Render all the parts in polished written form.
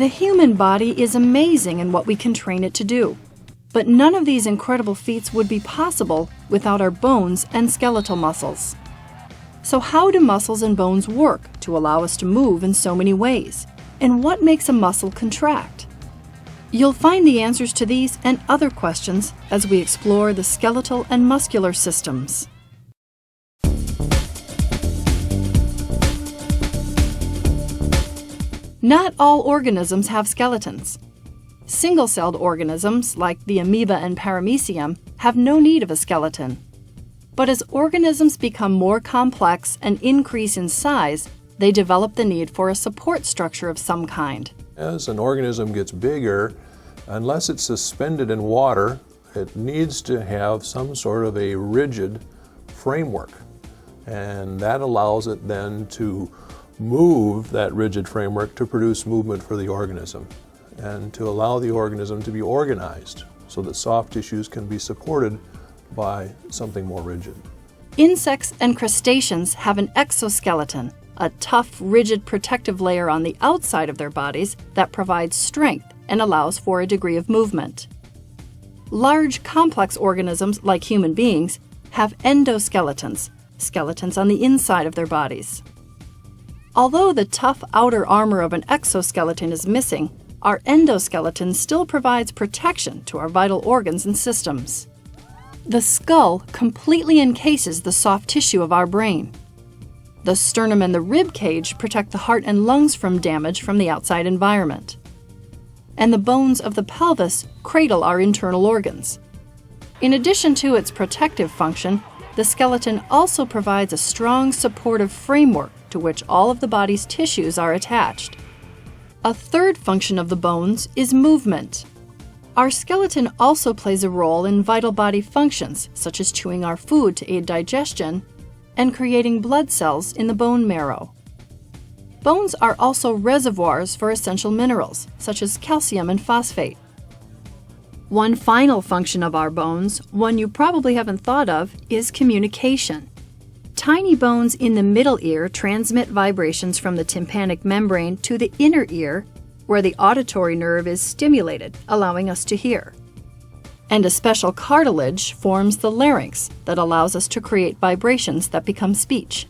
The human body is amazing in what we can train it to do, but none of these incredible feats would be possible without our bones and skeletal muscles. So how do muscles and bones work to allow us to move in so many ways? And what makes a muscle contract? You'll find the answers to these and other questions as we explore the skeletal and muscular systems. Not all organisms have skeletons. Single-celled organisms, like the amoeba and paramecium, have no need of a skeleton. But as organisms become more complex and increase in size, they develop the need for a support structure of some kind. As an organism gets bigger, unless it's suspended in water, it needs to have some sort of a rigid framework. And that allows it then to move that rigid framework to produce movement for the organism and to allow the organism to be organized so that soft tissues can be supported by something more rigid. Insects and crustaceans have an exoskeleton, a tough, rigid protective layer on the outside of their bodies that provides strength and allows for a degree of movement. Large, complex organisms like human beings have endoskeletons, skeletons on the inside of their bodies. Although the tough outer armor of an exoskeleton is missing, our endoskeleton still provides protection to our vital organs and systems. The skull completely encases the soft tissue of our brain. The sternum and the rib cage protect the heart and lungs from damage from the outside environment. And the bones of the pelvis cradle our internal organs. In addition to its protective function, the skeleton also provides a strong supportive framework to which all of the body's tissues are attached. A third function of the bones is movement. Our skeleton also plays a role in vital body functions, such as chewing our food to aid digestion and creating blood cells in the bone marrow. Bones are also reservoirs for essential minerals, such as calcium and phosphate. One final function of our bones, one you probably haven't thought of, is communication. Tiny bones in the middle ear transmit vibrations from the tympanic membrane to the inner ear, where the auditory nerve is stimulated, allowing us to hear. And a special cartilage forms the larynx that allows us to create vibrations that become speech.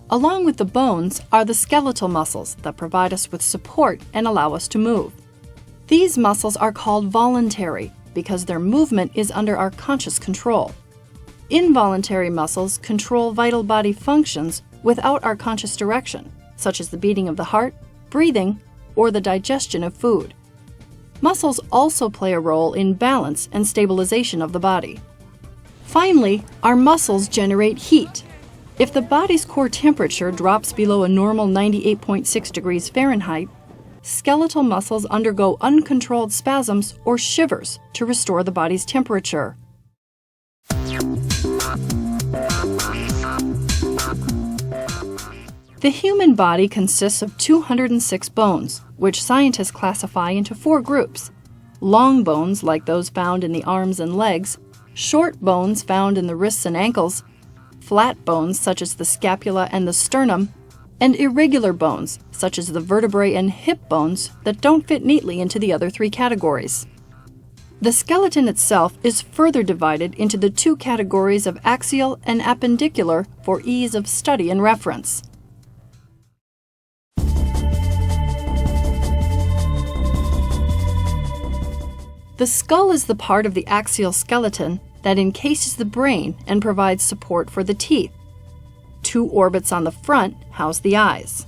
Along with the bones are the skeletal muscles that provide us with support and allow us to move. These muscles are called voluntary because their movement is under our conscious control. Involuntary muscles control vital body functions without our conscious direction, such as the beating of the heart, breathing, or the digestion of food. Muscles also play a role in balance and stabilization of the body. Finally, our muscles generate heat. If the body's core temperature drops below a normal 98.6 degrees Fahrenheit, skeletal muscles undergo uncontrolled spasms or shivers to restore the body's temperature. The human body consists of 206 bones, which scientists classify into 4 groups: long bones like those found in the arms and legs, short bones found in the wrists and ankles, flat bones such as the scapula and the sternum, and irregular bones such as the vertebrae and hip bones that don't fit neatly into the other 3 categories. The skeleton itself is further divided into the 2 categories of axial and appendicular for ease of study and reference. The skull is the part of the axial skeleton that encases the brain and provides support for the teeth. 2 orbits on the front house the eyes.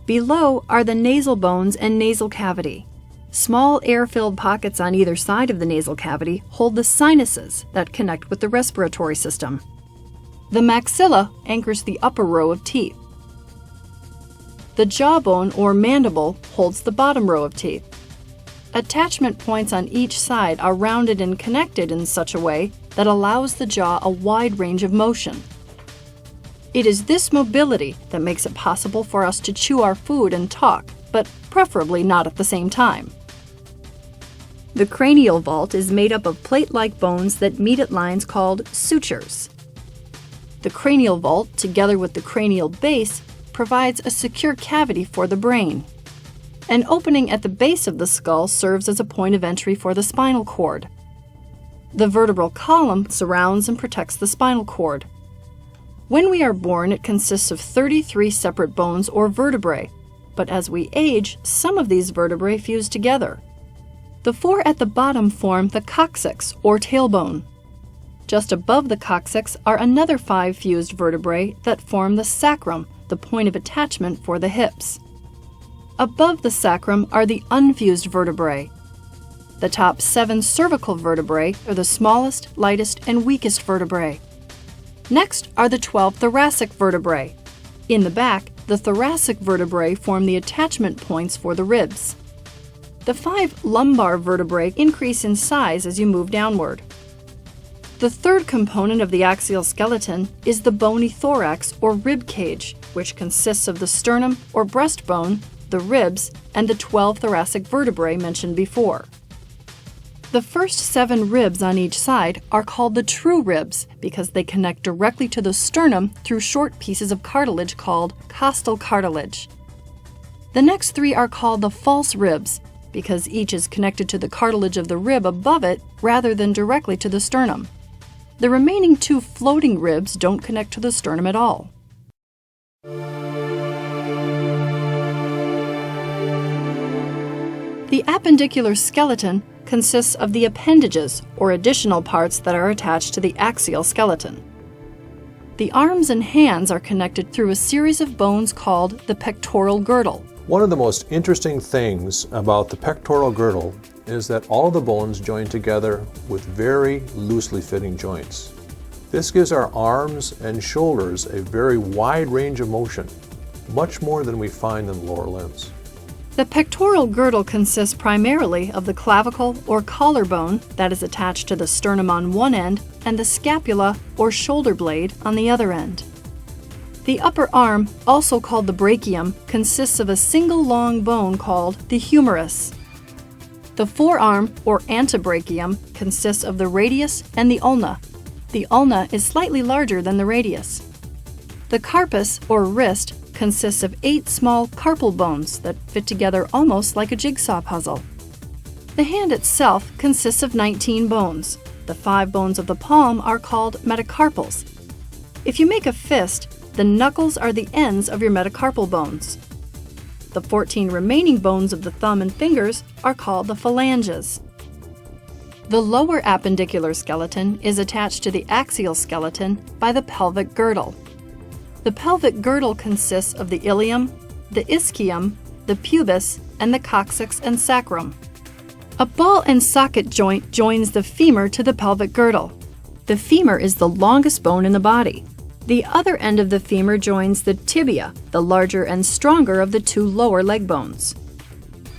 Below are the nasal bones and nasal cavity. Small air-filled pockets on either side of the nasal cavity hold the sinuses that connect with the respiratory system. The maxilla anchors the upper row of teeth. The jawbone or mandible holds the bottom row of teeth. Attachment points on each side are rounded and connected in such a way that allows the jaw a wide range of motion. It is this mobility that makes it possible for us to chew our food and talk, but preferably not at the same time. The cranial vault is made up of plate-like bones that meet at lines called sutures. The cranial vault, together with the cranial base, provides a secure cavity for the brain. An opening at the base of the skull serves as a point of entry for the spinal cord. The vertebral column surrounds and protects the spinal cord. When we are born, it consists of 33 separate bones or vertebrae, but as we age, some of these vertebrae fuse together. The 4 at the bottom form the coccyx or tailbone. Just above the coccyx are another 5 fused vertebrae that form the sacrum, the point of attachment for the hips. Above the sacrum are the unfused vertebrae. The top 7 cervical vertebrae are the smallest, lightest, and weakest vertebrae. Next are the 12 thoracic vertebrae. In the back, the thoracic vertebrae form the attachment points for the ribs. The 5 lumbar vertebrae increase in size as you move downward. The third component of the axial skeleton is the bony thorax or rib cage, which consists of the sternum or breastbone, the ribs, and the 12 thoracic vertebrae mentioned before. The first 7 ribs on each side are called the true ribs because they connect directly to the sternum through short pieces of cartilage called costal cartilage. The next 3 are called the false ribs because each is connected to the cartilage of the rib above it rather than directly to the sternum. The remaining 2 floating ribs don't connect to the sternum at all. The appendicular skeleton consists of the appendages, or additional parts that are attached to the axial skeleton. The arms and hands are connected through a series of bones called the pectoral girdle. One of the most interesting things about the pectoral girdle is that all of the bones join together with very loosely fitting joints. This gives our arms and shoulders a very wide range of motion, much more than we find in the lower limbs. The pectoral girdle consists primarily of the clavicle or collarbone that is attached to the sternum on one end and the scapula or shoulder blade on the other end. The upper arm, also called the brachium, consists of a single long bone called the humerus. The forearm or antebrachium consists of the radius and the ulna. The ulna is slightly larger than the radius. The carpus or wrist consists of 8 small carpal bones that fit together almost like a jigsaw puzzle. The hand itself consists of 19 bones. The 5 bones of the palm are called metacarpals. If you make a fist, the knuckles are the ends of your metacarpal bones. The 14 remaining bones of the thumb and fingers are called the phalanges. The lower appendicular skeleton is attached to the axial skeleton by the pelvic girdle. The pelvic girdle consists of the ilium, the ischium, the pubis, and the coccyx and sacrum. A ball and socket joint joins the femur to the pelvic girdle. The femur is the longest bone in the body. The other end of the femur joins the tibia, the larger and stronger of the 2 lower leg bones.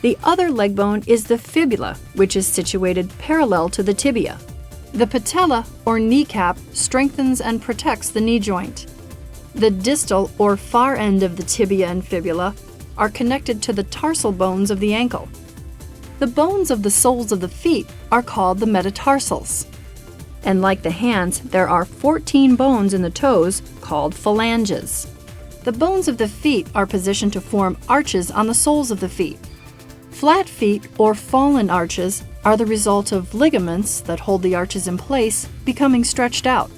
The other leg bone is the fibula, which is situated parallel to the tibia. The patella, or kneecap, strengthens and protects the knee joint. The distal or far end of the tibia and fibula are connected to the tarsal bones of the ankle. The bones of the soles of the feet are called the metatarsals. And like the hands, there are 14 bones in the toes called phalanges. The bones of the feet are positioned to form arches on the soles of the feet. Flat feet or fallen arches are the result of ligaments that hold the arches in place becoming stretched out.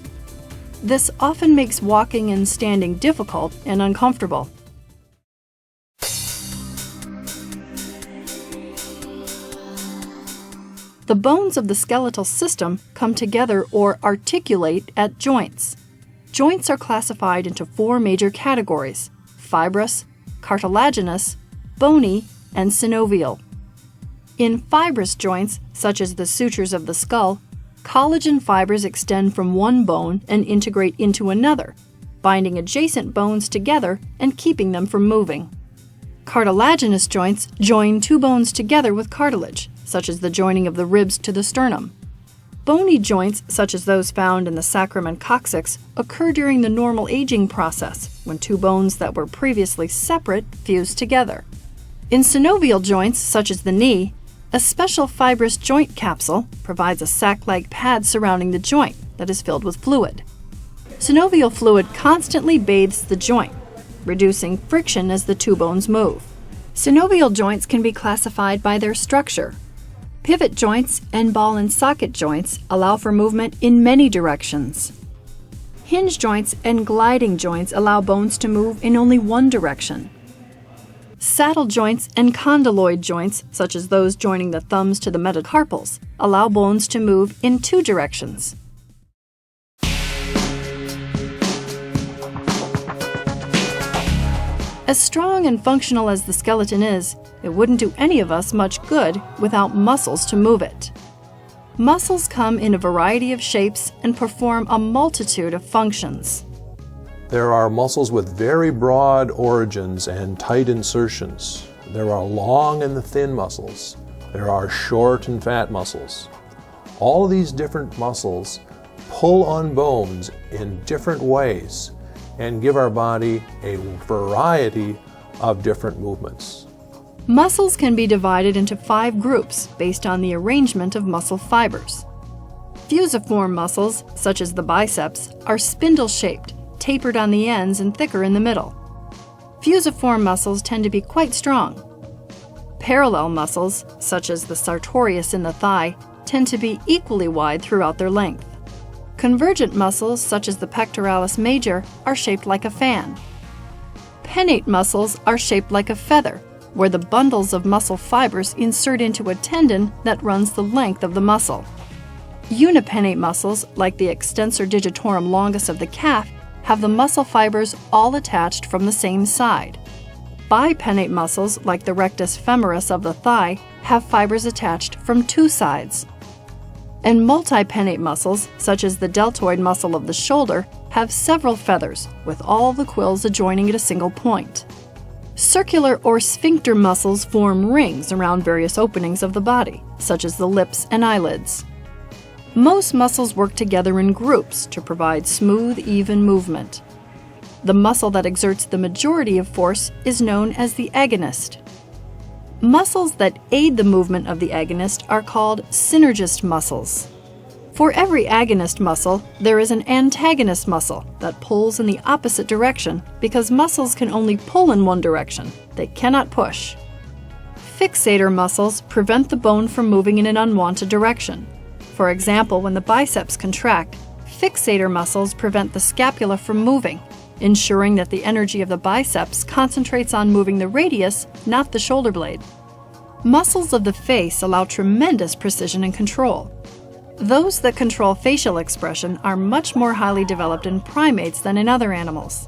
This often makes walking and standing difficult and uncomfortable. The bones of the skeletal system come together or articulate at joints. Joints are classified into 4 major categories: fibrous, cartilaginous, bony, and synovial. In fibrous joints, such as the sutures of the skull, collagen fibers extend from one bone and integrate into another, binding adjacent bones together and keeping them from moving. Cartilaginous joints join 2 bones together with cartilage, such as the joining of the ribs to the sternum. Bony joints, such as those found in the sacrum and coccyx, occur during the normal aging process, when 2 bones that were previously separate fuse together. In synovial joints, such as the knee, a special fibrous joint capsule provides a sac-like pad surrounding the joint that is filled with fluid. Synovial fluid constantly bathes the joint, reducing friction as the 2 bones move. Synovial joints can be classified by their structure. Pivot joints and ball and socket joints allow for movement in many directions. Hinge joints and gliding joints allow bones to move in only one direction. Saddle joints and condyloid joints, such as those joining the thumbs to the metacarpals, allow bones to move in two directions. As strong and functional as the skeleton is, it wouldn't do any of us much good without muscles to move it. Muscles come in a variety of shapes and perform a multitude of functions. There are muscles with very broad origins and tight insertions. There are long and thin muscles. There are short and fat muscles. All of these different muscles pull on bones in different ways and give our body a variety of different movements. Muscles can be divided into 5 groups based on the arrangement of muscle fibers. Fusiform muscles, such as the biceps, are spindle-shaped, tapered on the ends and thicker in the middle. Fusiform muscles tend to be quite strong. Parallel muscles, such as the sartorius in the thigh, tend to be equally wide throughout their length. Convergent muscles, such as the pectoralis major, are shaped like a fan. Pennate muscles are shaped like a feather, where the bundles of muscle fibers insert into a tendon that runs the length of the muscle. Unipennate muscles, like the extensor digitorum longus of the calf, have the muscle fibers all attached from the same side. Bipennate muscles, like the rectus femoris of the thigh, have fibers attached from 2 sides. And multipennate muscles, such as the deltoid muscle of the shoulder, have several feathers, with all the quills adjoining at a single point. Circular or sphincter muscles form rings around various openings of the body, such as the lips and eyelids. Most muscles work together in groups to provide smooth, even movement. The muscle that exerts the majority of force is known as the agonist. Muscles that aid the movement of the agonist are called synergist muscles. For every agonist muscle, there is an antagonist muscle that pulls in the opposite direction because muscles can only pull in one direction, they cannot push. Fixator muscles prevent the bone from moving in an unwanted direction. For example, when the biceps contract, fixator muscles prevent the scapula from moving, ensuring that the energy of the biceps concentrates on moving the radius, not the shoulder blade. Muscles of the face allow tremendous precision and control. Those that control facial expression are much more highly developed in primates than in other animals.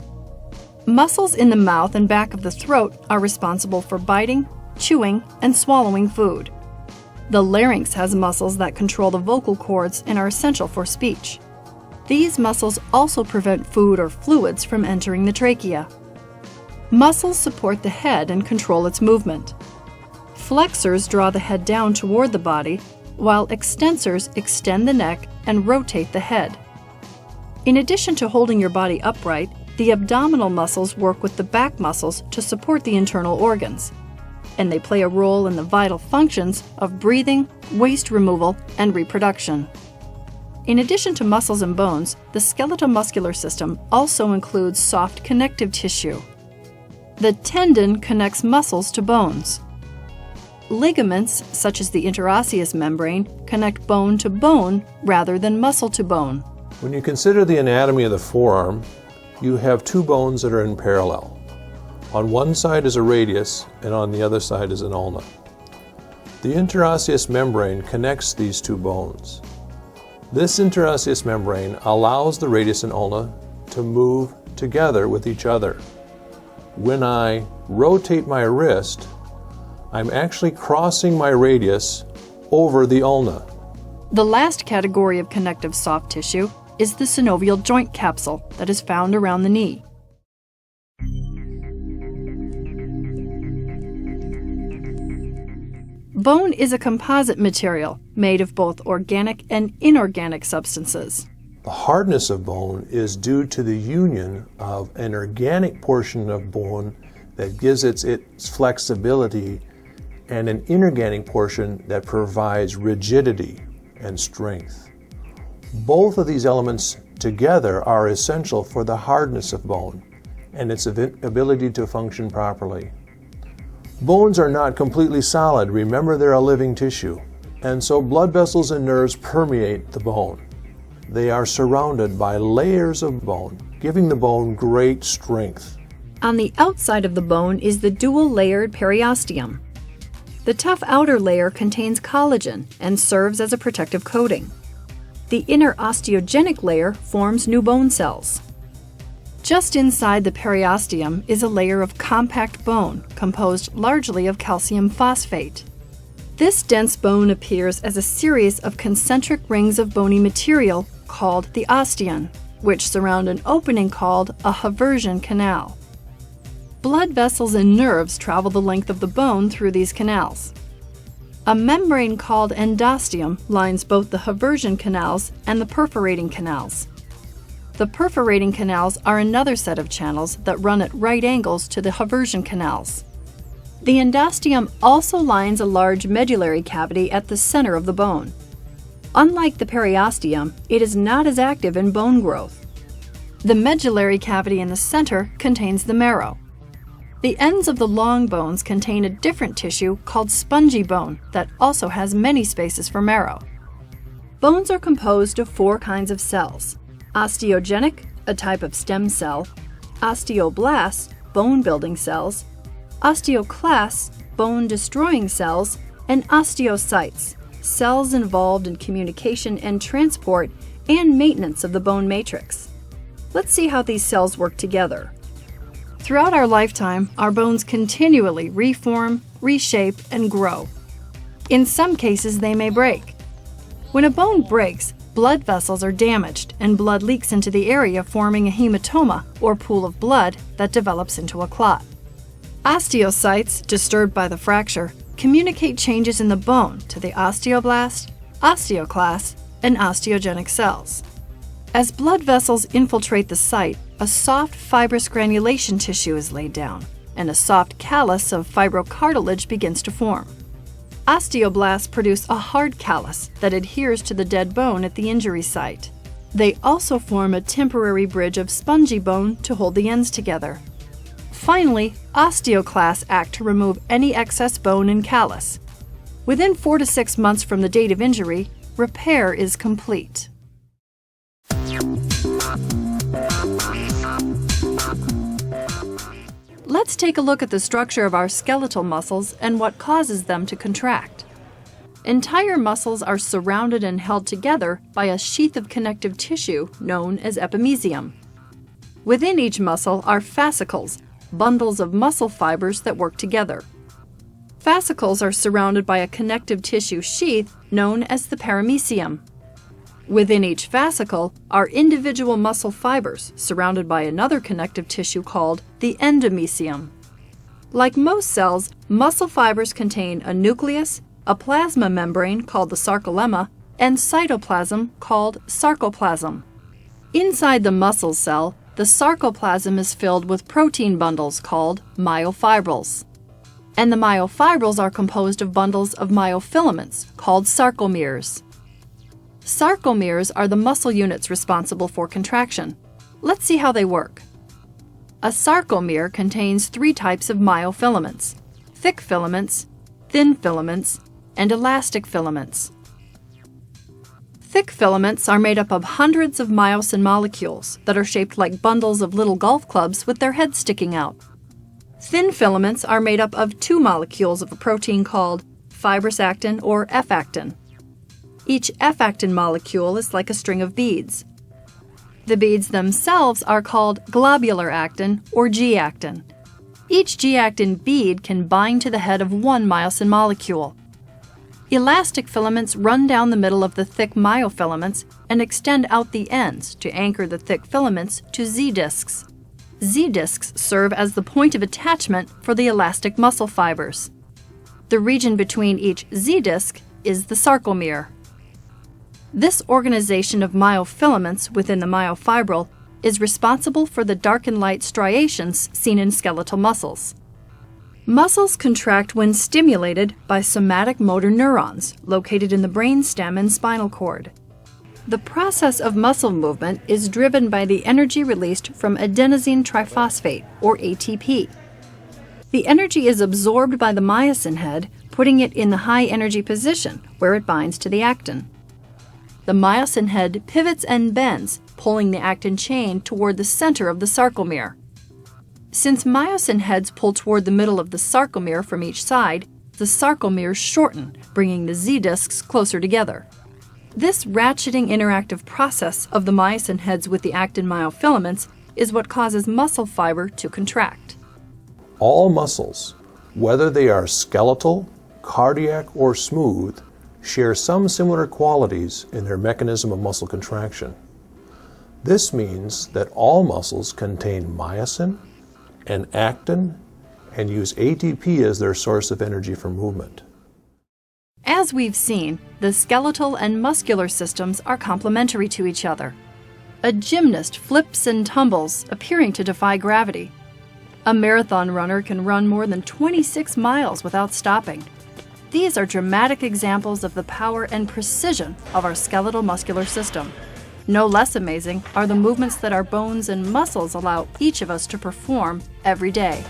Muscles in the mouth and back of the throat are responsible for biting, chewing, and swallowing food. The larynx has muscles that control the vocal cords and are essential for speech. These muscles also prevent food or fluids from entering the trachea. Muscles support the head and control its movement. Flexors draw the head down toward the body, while extensors extend the neck and rotate the head. In addition to holding your body upright, the abdominal muscles work with the back muscles to support the internal organs, and they play a role in the vital functions of breathing, waste removal, and reproduction. In addition to muscles and bones, the skeletal-muscular system also includes soft connective tissue. The tendon connects muscles to bones. Ligaments, such as the interosseous membrane, connect bone to bone rather than muscle to bone. When you consider the anatomy of the forearm, you have 2 bones that are in parallel. On one side is a radius, and on the other side is an ulna. The interosseous membrane connects these 2 bones. This interosseous membrane allows the radius and ulna to move together with each other. When I rotate my wrist, I'm actually crossing my radius over the ulna. The last category of connective soft tissue is the synovial joint capsule that is found around the knee. Bone is a composite material made of both organic and inorganic substances. The hardness of bone is due to the union of an organic portion of bone that gives its flexibility and an inorganic portion that provides rigidity and strength. Both of these elements together are essential for the hardness of bone and its ability to function properly. Bones are not completely solid. Remember, they're a living tissue. And so blood vessels and nerves permeate the bone. They are surrounded by layers of bone, giving the bone great strength. On the outside of the bone is the dual-layered periosteum. The tough outer layer contains collagen and serves as a protective coating. The inner osteogenic layer forms new bone cells. Just inside the periosteum is a layer of compact bone composed largely of calcium phosphate. This dense bone appears as a series of concentric rings of bony material called the osteon, which surround an opening called a Haversian canal. Blood vessels and nerves travel the length of the bone through these canals. A membrane called endosteum lines both the Haversian canals and the perforating canals. The perforating canals are another set of channels that run at right angles to the Haversian canals. The endosteum also lines a large medullary cavity at the center of the bone. Unlike the periosteum, it is not as active in bone growth. The medullary cavity in the center contains the marrow. The ends of the long bones contain a different tissue called spongy bone that also has many spaces for marrow. Bones are composed of 4 kinds of cells: osteogenic, a type of stem cell; osteoblasts, bone-building cells; osteoclasts, bone-destroying cells; and osteocytes, cells involved in communication and transport and maintenance of the bone matrix. Let's see how these cells work together. Throughout our lifetime, our bones continually reform, reshape, and grow. In some cases, they may break. When a bone breaks, blood vessels are damaged and blood leaks into the area, forming a hematoma, or pool of blood, that develops into a clot. Osteocytes, disturbed by the fracture, communicate changes in the bone to the osteoblast, osteoclast, and osteogenic cells. As blood vessels infiltrate the site, a soft fibrous granulation tissue is laid down, and a soft callus of fibrocartilage begins to form. Osteoblasts produce a hard callus that adheres to the dead bone at the injury site. They also form a temporary bridge of spongy bone to hold the ends together. Finally, osteoclasts act to remove any excess bone and callus. Within 4 to 6 months from the date of injury, repair is complete. Let's take a look at the structure of our skeletal muscles and what causes them to contract. Entire muscles are surrounded and held together by a sheath of connective tissue known as epimysium. Within each muscle are fascicles, bundles of muscle fibers that work together. Fascicles are surrounded by a connective tissue sheath known as the paramecium. Within each fascicle are individual muscle fibers surrounded by another connective tissue called the endomysium. Like most cells, muscle fibers contain a nucleus, a plasma membrane called the sarcolemma, and cytoplasm called sarcoplasm. Inside the muscle cell, the sarcoplasm is filled with protein bundles called myofibrils. And the myofibrils are composed of bundles of myofilaments called sarcomeres. Sarcomeres are the muscle units responsible for contraction. Let's see how they work. A sarcomere contains 3 types of myofilaments: thick filaments, thin filaments, and elastic filaments. Thick filaments are made up of hundreds of myosin molecules that are shaped like bundles of little golf clubs with their heads sticking out. Thin filaments are made up of 2 molecules of a protein called fibrous actin or F-actin. Each F-actin molecule is like a string of beads. The beads themselves are called globular actin or G-actin. Each G-actin bead can bind to the head of 1 myosin molecule. Elastic filaments run down the middle of the thick myofilaments and extend out the ends to anchor the thick filaments to Z-discs. Z-discs serve as the point of attachment for the elastic muscle fibers. The region between each Z-disc is the sarcomere. This organization of myofilaments within the myofibril is responsible for the dark and light striations seen in skeletal muscles. Muscles contract when stimulated by somatic motor neurons located in the brainstem and spinal cord. The process of muscle movement is driven by the energy released from adenosine triphosphate, or ATP. The energy is absorbed by the myosin head, putting it in the high energy position where it binds to the actin. The myosin head pivots and bends, pulling the actin chain toward the center of the sarcomere. Since myosin heads pull toward the middle of the sarcomere from each side, the sarcomeres shorten, bringing the Z-discs closer together. This ratcheting interactive process of the myosin heads with the actin myofilaments is what causes muscle fiber to contract. All muscles, whether they are skeletal, cardiac, or smooth, share some similar qualities in their mechanism of muscle contraction. This means that all muscles contain myosin and actin and use ATP as their source of energy for movement. As we've seen, the skeletal and muscular systems are complementary to each other. A gymnast flips and tumbles, appearing to defy gravity. A marathon runner can run more than 26 miles without stopping. These are dramatic examples of the power and precision of our skeletal muscular system. No less amazing are the movements that our bones and muscles allow each of us to perform every day.